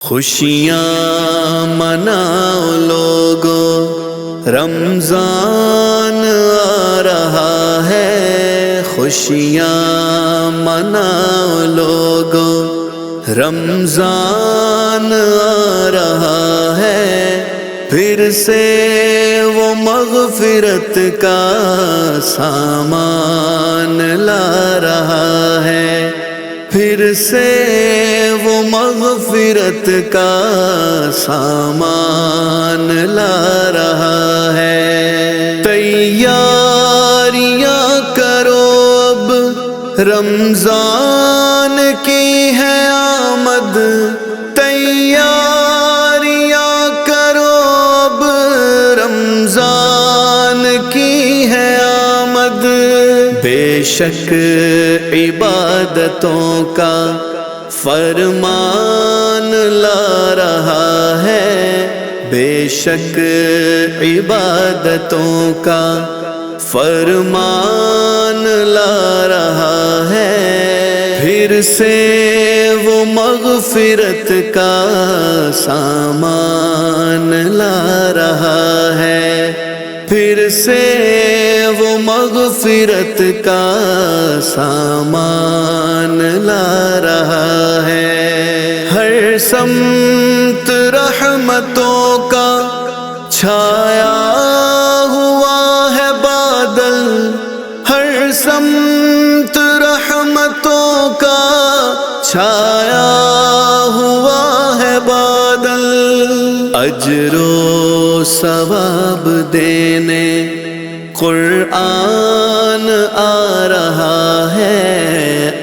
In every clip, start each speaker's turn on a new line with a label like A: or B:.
A: خوشیاں مناؤ لوگو، رمضان آ رہا ہے۔ خوشیاں مناؤ لوگو، رمضان آ رہا ہے۔ پھر سے وہ مغفرت کا سامان لا رہا ہے، پھر سے وہ مغفرت کا سامان لا رہا ہے۔ تیاریاں کرو اب، رمضان کی ہے آمد۔ تیاریاں کرو اب، رمضان کی ہے آمد۔ بے شک عبادتوں کا فرمان لا رہا ہے، بے شک عبادتوں کا فرمان لا رہا ہے۔ پھر سے وہ مغفرت کا سامان لا رہا ہے، پھر سے وہ مغفرت کا سامان لا رہا ہے۔ ہر سمت رحمتوں کا چھایا ہوا ہے بادل، ہر سمت رحمتوں کا چھایا ہوا ہے بادل۔ اجر و ثواب دینے قرآن آ رہا ہے،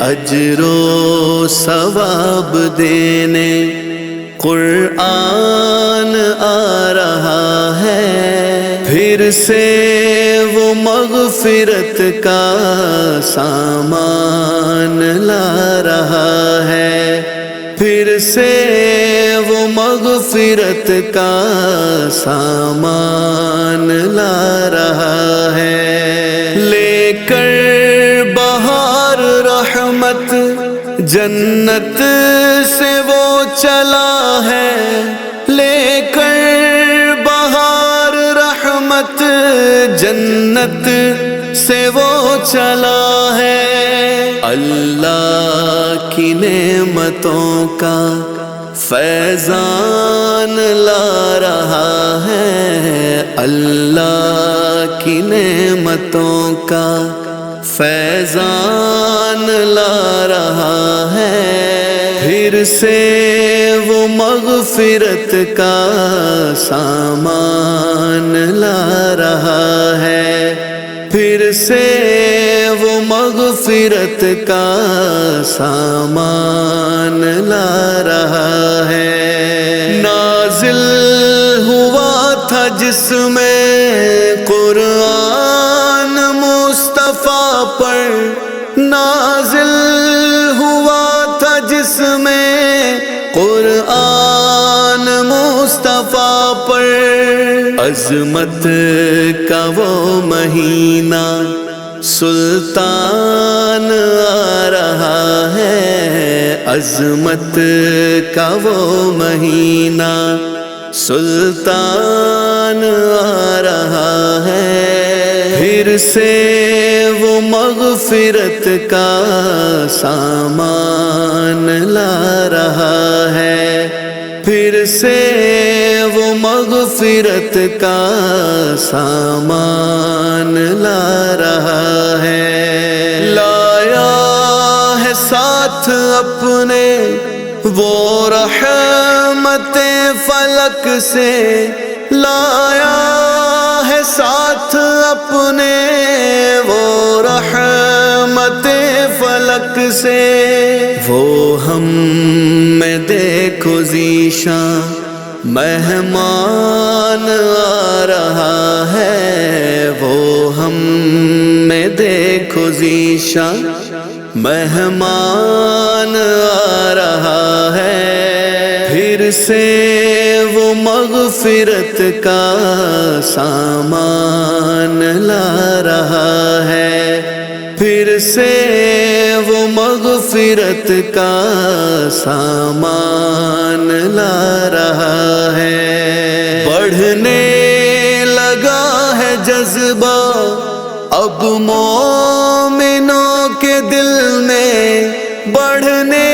A: اجر و ثواب دینے قرآن آ رہا ہے۔ پھر سے وہ مغفرت کا سامان لا رہا ہے، پھر سے وہ مغفرت کا سامان لا رہا ہے۔ لے کر بہار رحمت جنت سے وہ چلا ہے، لے کر بہار رحمت جنت سے وہ چلا ہے۔ اللہ کی نعمتوں کا فیضان لا رہا ہے، اللہ کی نعمتوں کا فیضان لا رہا ہے۔ پھر سے وہ مغفرت کا سامان لا رہا ہے، پھر سے وہ مغفرت کا سامان لا رہا ہے۔ نازل ہوا تھا جس میں قرآن مصطفیٰ پر، نازل ہوا تھا جس میں قرآن مصطفیٰ پر۔ عظمت کا وہ مہینہ سلطان آ رہا ہے، عظمت کا وہ مہینہ سلطان آ رہا ہے۔ پھر سے وہ مغفرت کا سامان لا رہا ہے، پھر سے وہ مغفرت کا سامان لا رہا ہے۔ لایا ہے ساتھ اپنے وہ رحمت فلک سے، لایا ہے ساتھ اپنے وہ رحمت فلک سے۔ وہ ہم میں دیکھو ذیشاں مہمان آ رہا ہے، وہ ہم میں دیکھو ذیشاں مہمان آ رہا ہے۔ پھر سے وہ مغفرت کا سامان لا رہا ہے، پھر سے وہ مغفرت کا سامان لا رہا ہے۔ بڑھنے لگا ہے جذبہ اب مومنوں کے دل میں، بڑھنے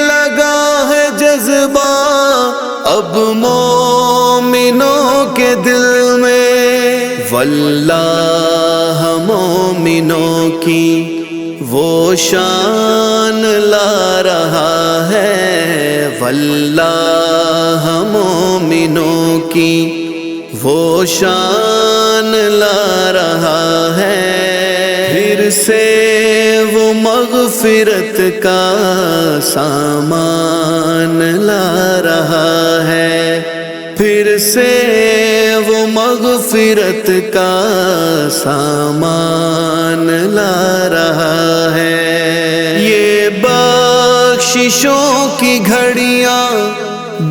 A: لگا ہے جذبہ اب مومنوں کے دل میں۔ واللہ مومنوں کی وہ شان لا رہا ہے، واللہ مومنوں کی وہ شان لا رہا ہے۔ پھر سے وہ مغفرت کا سامان لا رہا ہے، پھر سے وہ مغفرت کا سامان لا رہا ہے۔ یہ بخششوں کی گھڑیاں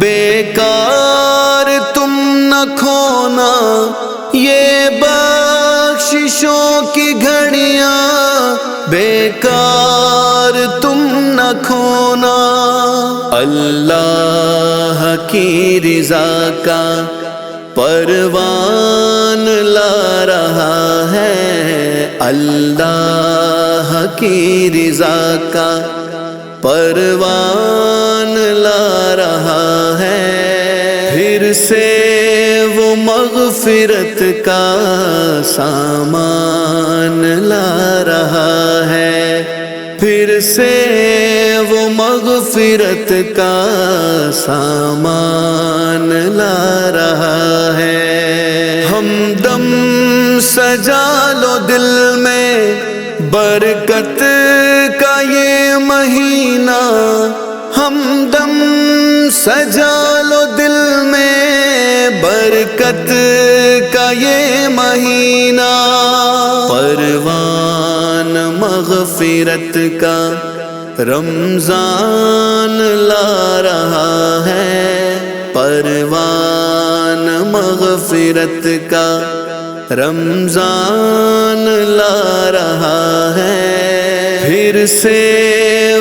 A: بیکار تم نہ کھونا، یہ بخششوں کی گھڑیاں بیکار تم نہ کھونا۔ اللہ کی رضا کا پروان لا رہا ہے، اللہ کی رضا کا پروان لا رہا ہے۔ پھر سے وہ مغفرت کا سامان لا رہا ہے، پھر سے وہ مغفرت کا سامان لا رہا ہے۔ ہمدم سجا لو دل میں برکت کا یہ مہینہ، ہمدم سجا لو دل میں برکت کا یہ مہینہ۔ پروان مغفرت کا رمضان لا رہا ہے، پروان مغفرت کا رمضان لا رہا ہے۔ پھر سے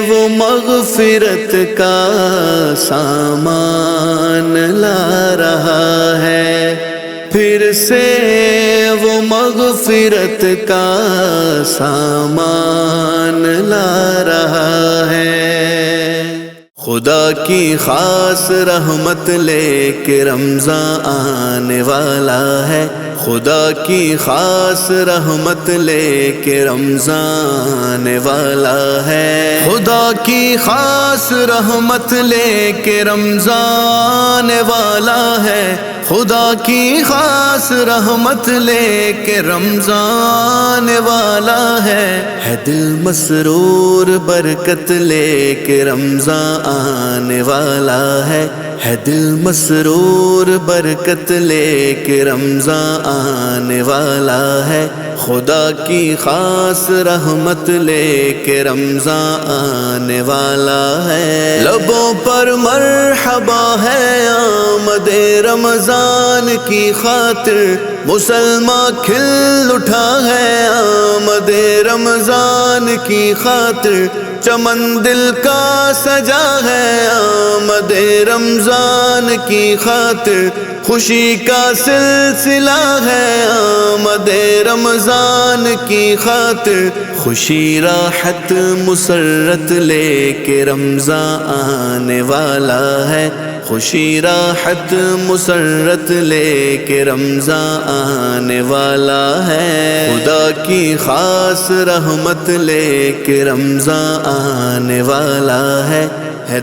A: وہ مغفرت کا سامان لا رہا ہے، پھر سے وہ مغفرت کا سامان لا رہا ہے۔ خدا کی خاص رحمت لے کے رمضان آنے والا ہے، خدا کی خاص رحمت لے کے رمضان آنے والا ہے، خدا کی خاص رحمت لے کے رمضان آنے والا ہے، خدا کی خاص رحمت لے کے رمضان آنے والا ہے۔ دل مسرور برکت لے کے رمضان آنے والا ہے، دل مسرور برکت لے کے رمضان آنے والا ہے، خدا کی خاص رحمت لے کے رمضان آنے والا ہے۔ لبوں پر مرحبا ہے آمد رمضان کی خاطر، مسلمان کھل اٹھا ہے آمد رمضان کی خاطر، چمن دل کا سجا ہے آمد رمضان کی خاطر، خوشی کا سلسلہ ہے آمد رمضان کی خاطر، خوشی راحت مسرت لے کے رمضان آنے والا ہے، خوشی راحت مسرت لے کے رمضان آنے والا ہے، خدا کی خاص رحمت لے کے رمضان آنے والا ہے،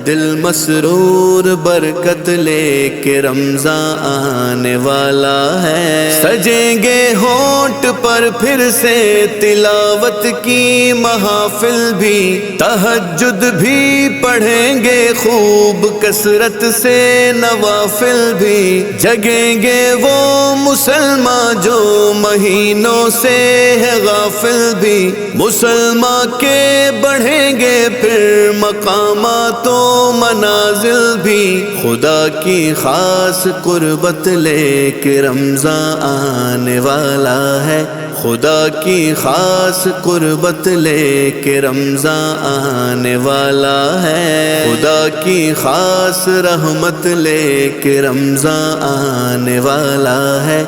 A: دل مسرور برکت لے کے رمضان آنے والا ہے۔ سجیں گے ہونٹ پر پھر سے تلاوت کی محافل بھی، تہجد بھی پڑھیں گے خوب کثرت سے نوافل بھی، جگیں گے وہ مسلمان جو مہینوں سے ہے غافل بھی، مسلمان کے بڑھیں گے پھر مقامات و منازل بھی خدا کی خاص قربت لے کے رمضان آنے والا ہے، خدا کی خاص قربت لے کے رمضان آنے والا ہے، خدا کی خاص رحمت لے کے رمضان آنے والا ہے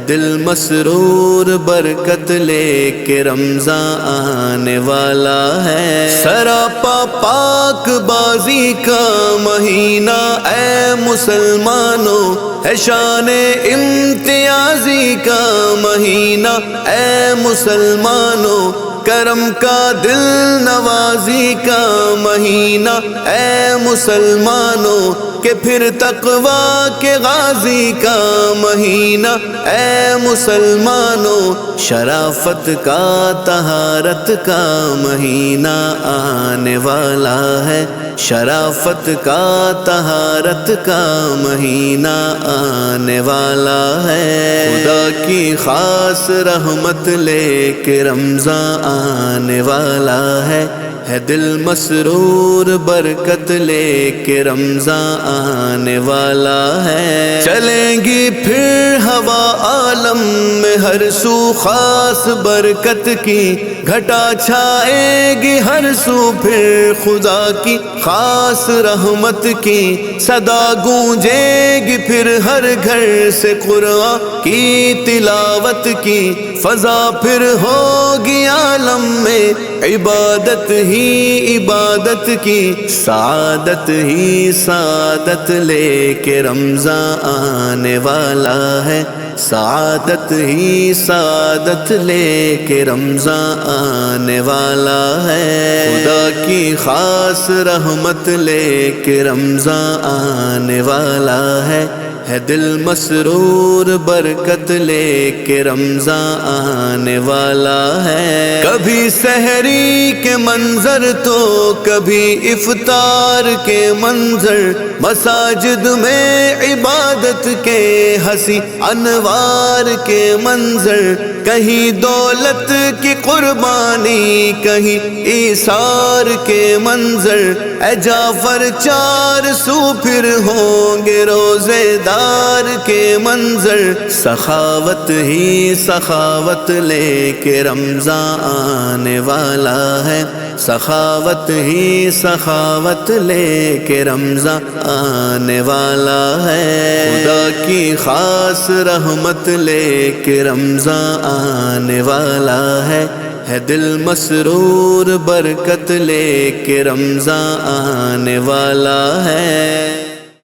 A: دل مسرور برکت لے کے رمضان آنے والا ہے، سراپا پاک بازی کا مہینہ اے مسلمانوں، ہے شان امتیازی کا مہینہ اے مسلمانوں، کرم کا دل نوازی کا مہینہ اے مسلمانوں، کہ پھر تقوی کے غازی کا مہینہ اے مسلمانوں، شرافت کا طہارت کا مہینہ آنے والا ہے، شرافت کا طہارت کا مہینہ آنے والا ہے، خدا کی خاص رحمت لے کے رمضان آنے والا ہے دل مسرور برکت لے کے رمضان آنے والا ہے، چلیں گی پھر ہوا عالم میں ہر سو خاص برکت کی، گھٹا چھائے گی ہر سو پھر خدا کی خاص رحمت کی، صدا گونجے گی پھر ہر گھر سے قرآن کی تلاوت کی، فضا پھر ہوگی عالم میں عبادت ہی عبادت کی، سعادت ہی سعادت لے کے رمضان آنے والا ہے، سعادت ہی سعادت لے کے رمضان آنے والا ہے، خدا کی خاص رحمت لے کے رمضان آنے والا ہے دل مسرور برکت لے کے رمضان آنے والا ہے، کبھی سحری کے منظر تو کبھی افطار کے منظر، مساجد میں عبادت کے ہنسی انوار کے منظر، کہیں دولت کی قربانی کہیں ایثار کے منظر، اے جعفر 400 پھر ہوں گے روزے دار کے منظر، سخاوت ہی سخاوت لے کے رمضان آنے والا ہے، سخاوت ہی سخاوت لے کے رمضان آنے والا ہے، خدا کی خاص رحمت لے کے رمضان آنے والا ہے دل مسرور برکت لے کے رمضان آنے والا ہے۔